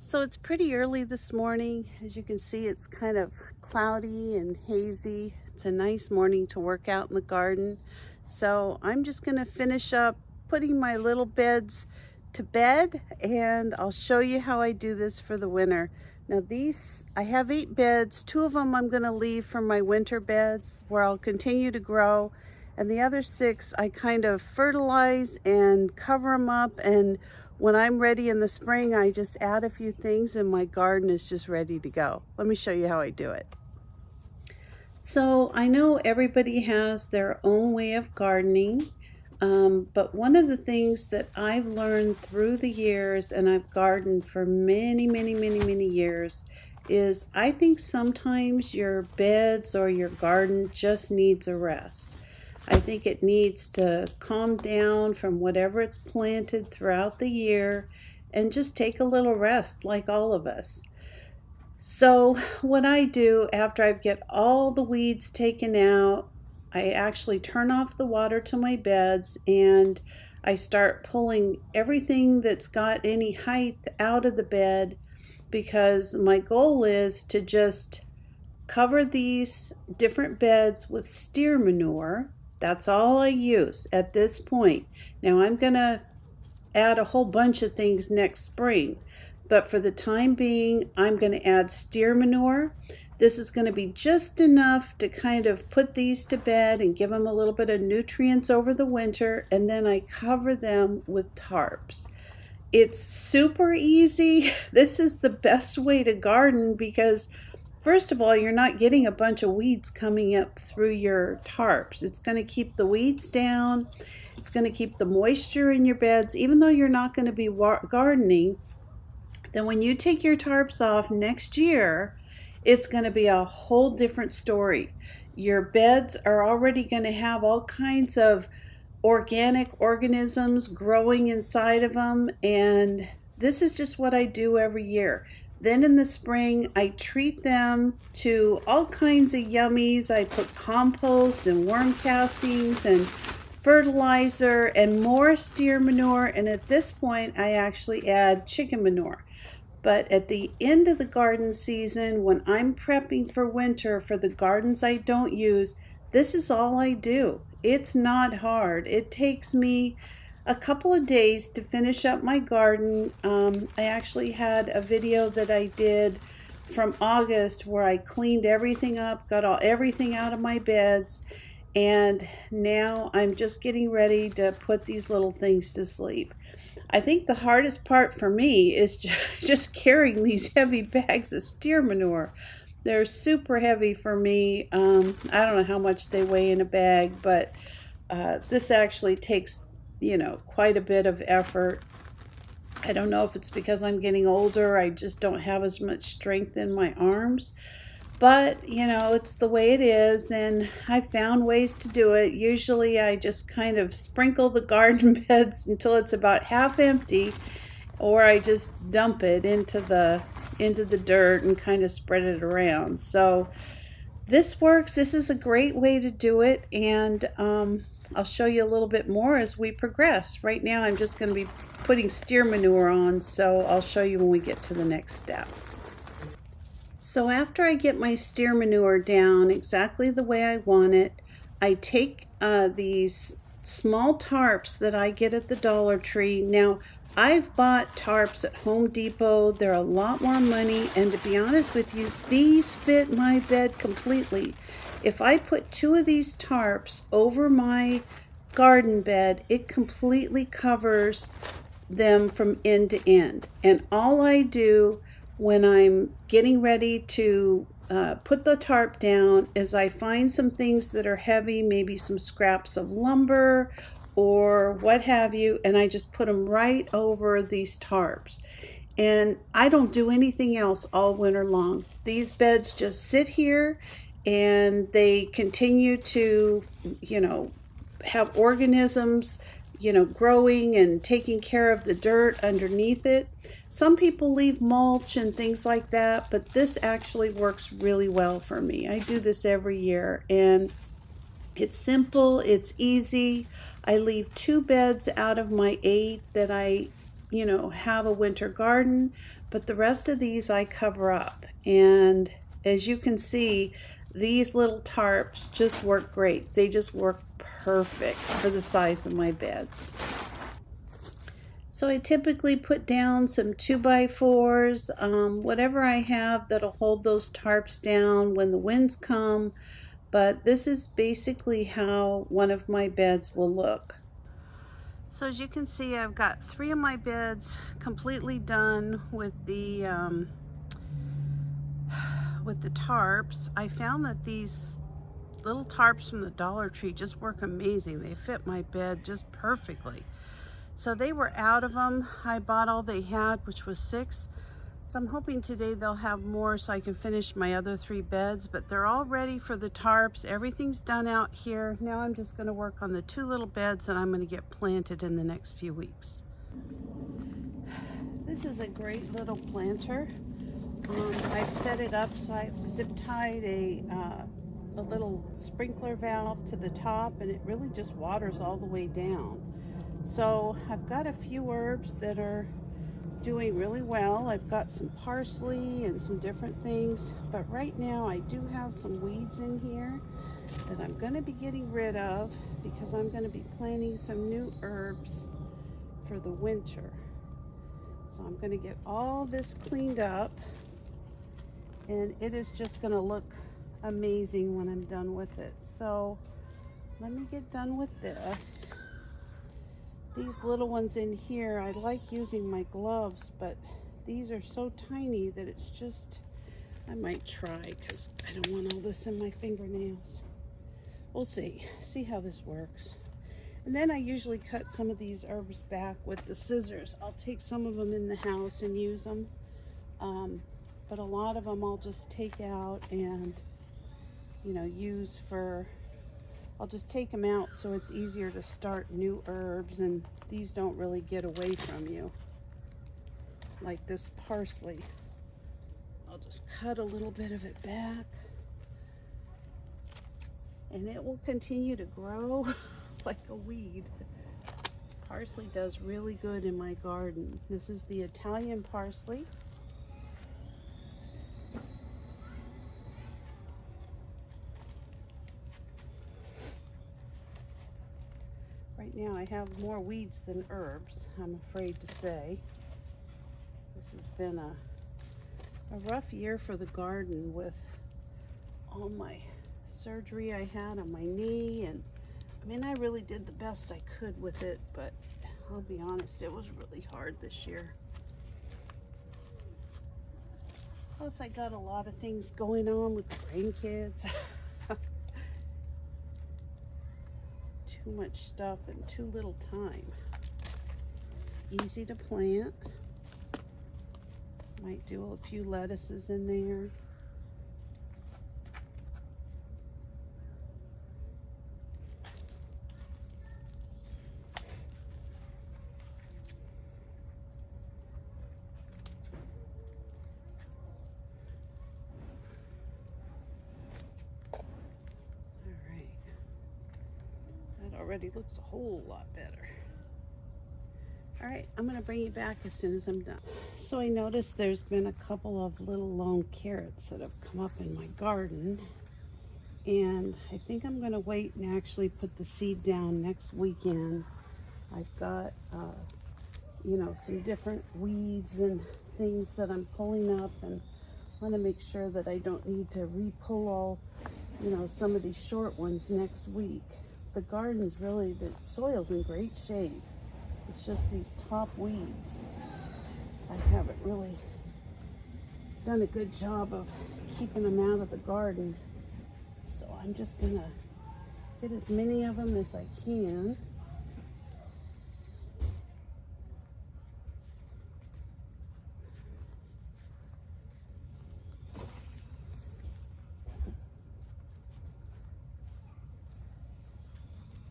So it's pretty early this morning. As you can see, it's kind of cloudy and hazy. It's a nice morning to work out in the garden. So I'm just going to finish up putting my little beds to bed, and I'll show you how I do this for the winter. Now I have 8 beds. 2 of them I'm going to leave for my winter beds where I'll continue to grow. And the other 6 I kind of fertilize and cover them up, and when I'm ready in the spring, I just add a few things and my garden is just ready to go. Let me show you how I do it. So I know everybody has their own way of gardening, but one of the things that I've learned through the years, and I've gardened for many years, is I think sometimes your beds or your garden just needs a rest. I think it needs to calm down from whatever it's planted throughout the year and just take a little rest, like all of us. So what I do after I get all the weeds taken out, I actually turn off the water to my beds and I start pulling everything that's got any height out of the bed, because my goal is to just cover these different beds with steer manure. That's all I use at this point. Now I'm going to add a whole bunch of things next spring, but for the time being, I'm going to add steer manure. This is going to be just enough to kind of put these to bed and give them a little bit of nutrients over the winter, and then I cover them with tarps. It's super easy. This is the best way to garden because first of all, you're not getting a bunch of weeds coming up through your tarps. It's going to keep the weeds down. It's going to keep the moisture in your beds. Even though you're not going to be gardening, then when you take your tarps off next year, it's going to be a whole different story. Your beds are already going to have all kinds of organic organisms growing inside of them, and this is just what I do every year. Then in the spring, I treat them to all kinds of yummies. I put compost and worm castings and fertilizer and more steer manure. And at this point, I actually add chicken manure. But at the end of the garden season, when I'm prepping for winter for the gardens I don't use, this is all I do. It's not hard. It takes me a couple of days to finish up my garden. I actually had a video that I did from August where I cleaned everything up, got everything out of my beds, and now I'm just getting ready to put these little things to sleep. I think the hardest part for me is just carrying these heavy bags of steer manure. They're super heavy for me. I don't know how much they weigh in a bag, but this actually takes quite a bit of effort. I don't know if it's because I'm getting older, I just don't have as much strength in my arms, but it's the way it is, and I found ways to do it. Usually I just kind of sprinkle the garden beds until it's about half empty, or I just dump it into the dirt and kind of spread it around. So this works. This is a great way to do it, and I'll show you a little bit more as we progress. Right now I'm just going to be putting steer manure on, so I'll show you when we get to the next step. So after I get my steer manure down exactly the way I want it, I take these small tarps that I get at the Dollar Tree. Now, I've bought tarps at Home Depot. They're a lot more money, and to be honest with you, these fit my bed completely. If I put 2 of these tarps over my garden bed, it completely covers them from end to end. And all I do when I'm getting ready to put the tarp down is I find some things that are heavy, maybe some scraps of lumber or what have you, and I just put them right over these tarps. And I don't do anything else all winter long. These beds just sit here and they continue to, have organisms, growing and taking care of the dirt underneath it. Some people leave mulch and things like that, but this actually works really well for me. I do this every year, and it's simple, it's easy. I leave 2 beds out of my 8 that I you know, have a winter garden, but the rest of these I cover up. And as you can see, these little tarps just work great. They just work perfect for the size of my beds. So I typically put down some 2x4s, whatever I have that'll hold those tarps down when the winds come. But this is basically how one of my beds will look. So as you can see, I've got 3 of my beds completely done with the tarps. I found that these little tarps from the Dollar Tree just work amazing. They fit my bed just perfectly. So they were out of them. I bought all they had, which was 6. So I'm hoping today they'll have more so I can finish my other 3 beds, but they're all ready for the tarps. Everything's done out here. Now I'm just going to work on the 2 little beds that I'm going to get planted in the next few weeks. This is a great little planter. I've set it up so I've zip tied a little sprinkler valve to the top, and it really just waters all the way down. So I've got a few herbs that are doing really well. I've got some parsley and some different things, but right now I do have some weeds in here that I'm going to be getting rid of because I'm going to be planting some new herbs for the winter. So I'm going to get all this cleaned up, and it is just going to look amazing when I'm done with it. So let me get done with this. These little ones in here, I like using my gloves, but these are so tiny that it's just, I might try because I don't want all this in my fingernails. We'll see how this works. And then I usually cut some of these herbs back with the scissors. I'll take some of them in the house and use them. But a lot of them I'll just take out and, you know, use for, I'll just take them out so it's easier to start new herbs, and these don't really get away from you. Like this parsley. I'll just cut a little bit of it back, and it will continue to grow like a weed. Parsley does really good in my garden. This is the Italian parsley. Right now I have more weeds than herbs, I'm afraid to say. This has been a rough year for the garden with all my surgery I had on my knee, and I mean, I really did the best I could with it, but I'll be honest, it was really hard this year. Plus I got a lot of things going on with the grandkids. Too much stuff and too little time. Easy to plant. Might do a few lettuces in there. Already looks a whole lot better. All right, I'm gonna bring you back as soon as I'm done. So I noticed there's been a couple of little long carrots that have come up in my garden, and I think I'm gonna wait and actually put the seed down next weekend. I've got you know, some different weeds and things that I'm pulling up, and want to make sure that I don't need to re-pull all, you know, some of these short ones next week. The garden's really, the soil's in great shape. It's just these top weeds. I haven't really done a good job of keeping them out of the garden. So I'm just gonna get as many of them as I can.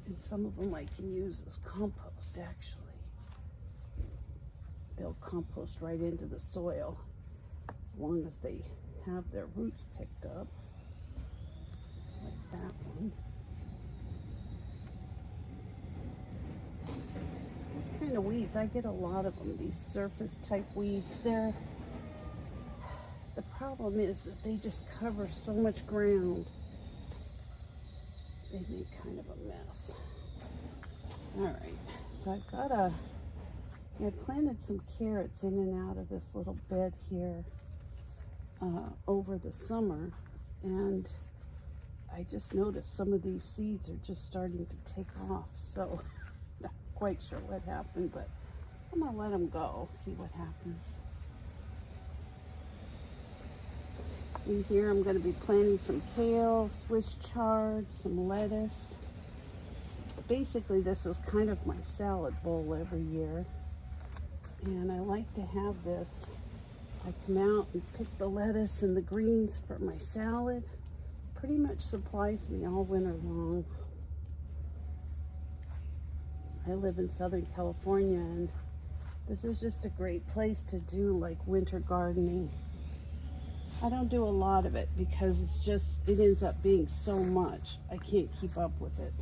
And some of them I can use as compost, actually. They'll compost right into the soil as long as they have their roots picked up, like that one. It's kind kind of weeds, I get a lot of them, these surface type weeds. The problem is that they just cover so much ground. They make kind of a mess. All right, so I've got I planted some carrots in and out of this little bed here over the summer, and I just noticed some of these seeds are just starting to take off, so not quite sure what happened, but I'm gonna let them go, see what happens. In here I'm going to be planting some kale, Swiss chard, some lettuce. Basically this is kind of my salad bowl every year, and I like to have this. I come out and pick the lettuce and the greens for my salad. Pretty much supplies me all winter long. I live in Southern California, and this is just a great place to do like winter gardening. I don't do a lot of it because it ends up being so much. I can't keep up with it.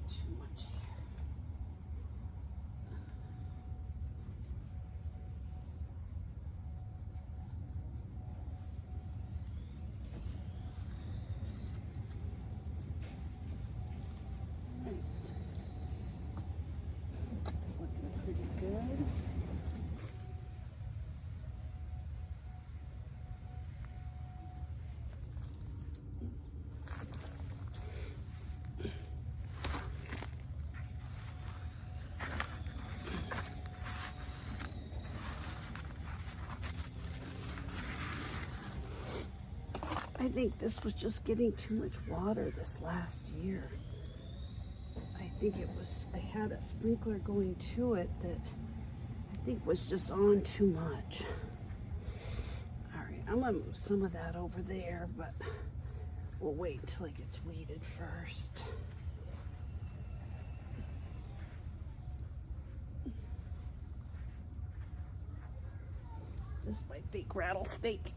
Too much here. Right. It's looking pretty good. I think this was just getting too much water this last year. I think I had a sprinkler going to it that I think was just on too much. All right, I'm gonna move some of that over there, but we'll wait until it gets weeded first. This is my fake rattlesnake.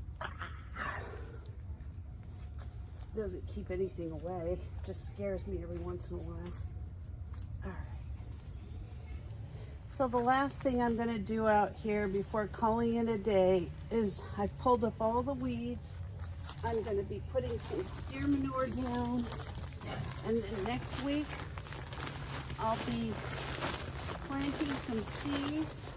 Doesn't keep anything away, just scares me every once in a while. All right. So the last thing I'm going to do out here before calling it a day is I've pulled up all the weeds. I'm going to be putting some steer manure down, and then next week I'll be planting some seeds.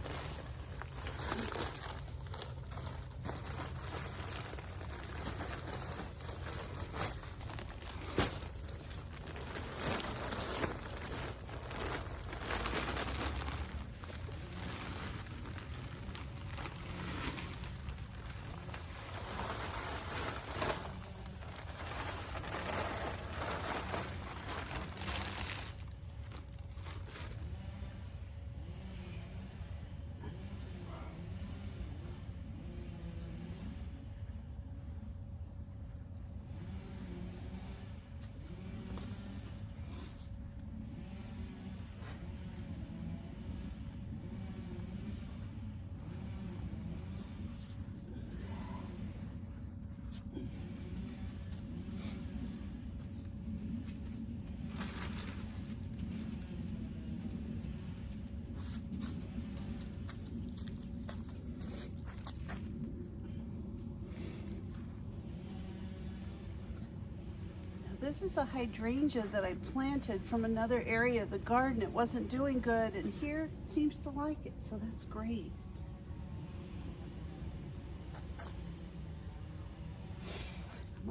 This is a hydrangea that I planted from another area of the garden. It wasn't doing good, and here it seems to like it, so that's great.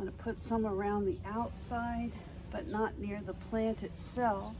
I'm going to put some around the outside, but not near the plant itself.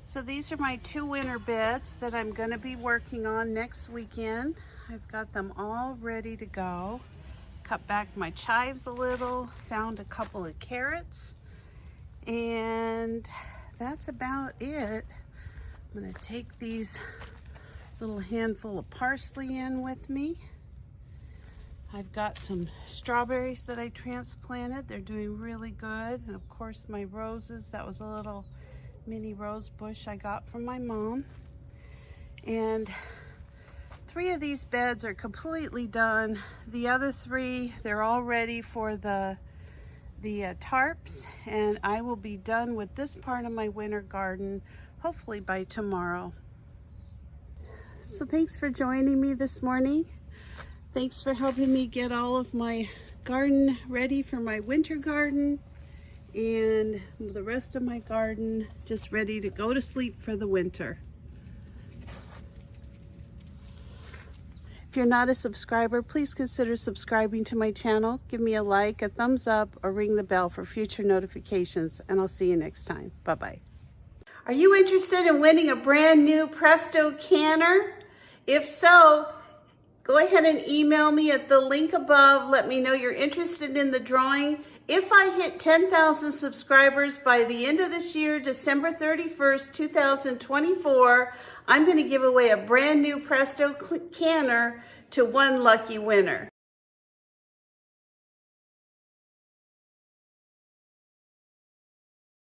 So these are my 2 winter beds that I'm going to be working on next weekend. I've got them all ready to go. Cut back my chives a little, found a couple of carrots, and that's about it. I'm going to take these little handful of parsley in with me. I've got some strawberries that I transplanted. They're doing really good. And of course my roses, that was a little mini rose bush I got from my mom. And 3 of these beds are completely done. The other 3, they're all ready for the tarps, and I will be done with this part of my winter garden hopefully by tomorrow. So thanks for joining me this morning. Thanks for helping me get all of my garden ready for my winter garden, and the rest of my garden just ready to go to sleep for the winter. If you're not a subscriber, please consider subscribing to my channel. Give me a like, a thumbs up, or ring the bell for future notifications, and I'll see you next time. Bye-bye. Are you interested in winning a brand new Presto canner? If so, go ahead and email me at the link above. Let me know you're interested in the drawing. If I hit 10,000 subscribers by the end of this year, December 31st, 2024, I'm going to give away a brand new Presto canner to 1 lucky winner.